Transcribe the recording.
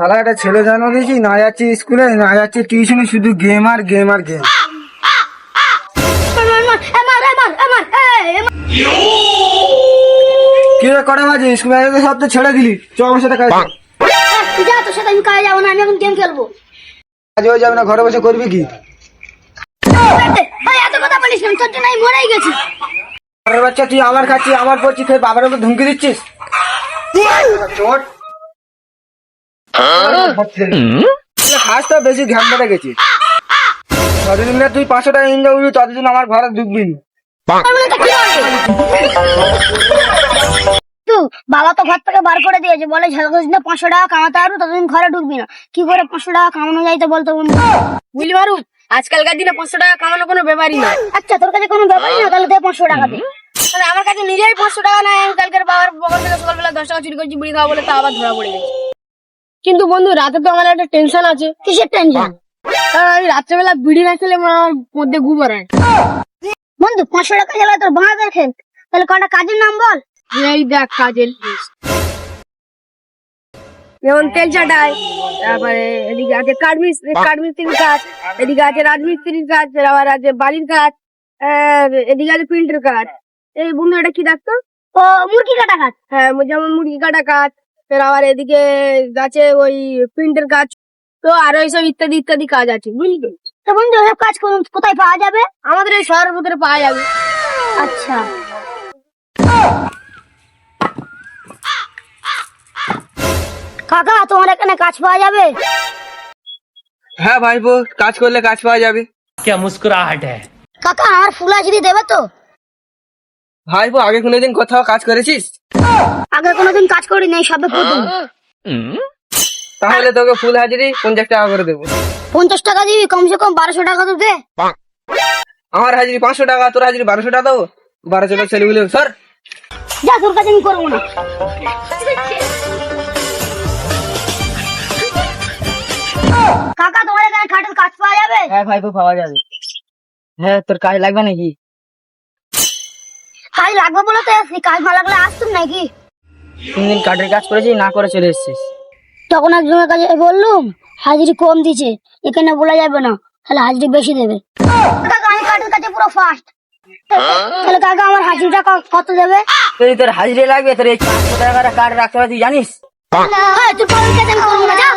সারা একটা ছেলে জন্ম দিয়েছি, না যাচ্ছি স্কুলে, না যাচ্ছি টিউশনে, শুধু গেম আর গেম আর গেম। কি রে কটা বাজে? স্কুলে সব তো ছেড়ে দিলি, চ আমার সাথে কাজ। যা, তোর সাথে আমি কাজে যাবো না, আমি এখন গেম খেলবো। কাজ হয়ে যাবে না, ঘরে বসে করবি কি? এত কথা বলিস না, তোর জন্য আমি মরেই গেছি। ঘরের বাচ্চা, তুই আমার খাচ্ছিস, আমার পড়ছিস, ফের বাবার উপর ধুমকি দিচ্ছিস। চোট খাস তো বেশি ঘ্যাম বেড়ে গেছিস। যতদিন না তুই 500 টাকা ইনকাম করবি ততদিন আমার ঘরে ঢুকবি না। বাবা তো ঘর থেকে বার করে দিয়েছে, বলে যতদিন 500 টাকা কামাতে পারবো ততদিন ঘরে ঢুকবি না। কি করে 500 টাকা কামানো যায় তো বলতো বন্ধু? বুঝলি পারু, আজকালকার দিনে 500 টাকা কামানো কোনো ব্যাপারই না। আচ্ছা, তোর কাছে কোনো ব্যাপারই না, তাহলে দে 500 টাকা দে। তাহলে আমার কাছে নিজেই 500 টাকা নাই, আমি কালকের বাবার পকেট থেকে সকালবেলা 10 টাকা চুরি করছি বুড়ি খাওয়া বলে, তা আবার ধরা পড়ে গেছে। কিন্তু বন্ধু, রাতে তো আমার একটা টেনশন আছে। কিসের টেনশন? কারণ আমি রাত্রেবেলা বিড়ি না খেলে আমার মধ্যে ঘুম হয়। বন্ধু, 500 টাকা গেলে তোর ভাঙা দেখেন, তাহলে কটা কাজের নাম বল। এই দেখ কাজের যেমন তেল চাটাই, তারপরে এদিকে আছে কাঠমিস্ত্রির কাজ, এদিকে আছে রাজমিস্ত্রির কাজ, আবার আছে বাড়ির কাজ, এদিকে আছে প্রিন্টের কাজ। এই বন্ধু, এটা কি ডাকতো? ও, মুরগি কাটা কাজ। হ্যাঁ, যেমন মুরগি কাটা কাজ, ফের আবার এদিকে আছে ওই প্রিন্টের কাজ, তো আরো এইসব ইত্যাদি ইত্যাদি কাজ আছে, বুঝলি? তো বন্ধু, এসব কাজ কোথায় পাওয়া যাবে? আমাদের এই শহরের ভিতরে পাওয়া যাবে। আচ্ছা, কাকা তোমার এখানে কাজ পাওয়া যাবে? হ্যাঁ ভাইপো, কাজ করলে কাজ পাওয়া যাবে। क्या मुस्कुराहट है। কাকা, আমার ফুল হাজিরি দেবে তো? ভাইপো, আগে কোনোদিন কোথাও কাজ করেছিস? আগে কোনোদিন কাজ করি নাই, সবে প্রথম। তাহলে তোকে ফুল হাজিরি 50 টাকা করে দেবো। 50 টাকা দিবি? কমসে কম 1200 টাকা তো দে। আমার হাজিরি 500 টাকা, তোর হাজিরি 1200 টাকা দেবো। 1200 টাকা ছেলেগুলো স্যার। যা, তোর কাছে আমি করবো না। কাকা, তোমার এখানে খাটের কাজ পাওয়া যাবে? হ্যাঁ ভাইপো, পাওয়া যাবে। হ্যাঁ, তোর কাজ লাগবে নাকি? কাজ লাগবে বলে তো এসছি, কাজ না লাগলে আসতুম নাকি? 3 দিন কাঠের কাজ করেছি, না করে চলে এসেছিস। তখন একজনের কাছে বললুম হাজিরি কম দিছে, এখানে বলা যাবে না, তাহলে হাজিরি বেশি দেবে। কাকা, আমি কাঠের কাছে পুরো ফার্স্ট। তাহলে কাকা, আমার হাজিরিটা কত দেবে? যদি তোর হাজিরি লাগবে, তোর এই 500 টাকার কার্ড রাখতে হবে, তুই জানিস? তুই পাবেন, আমি করবো না, যা।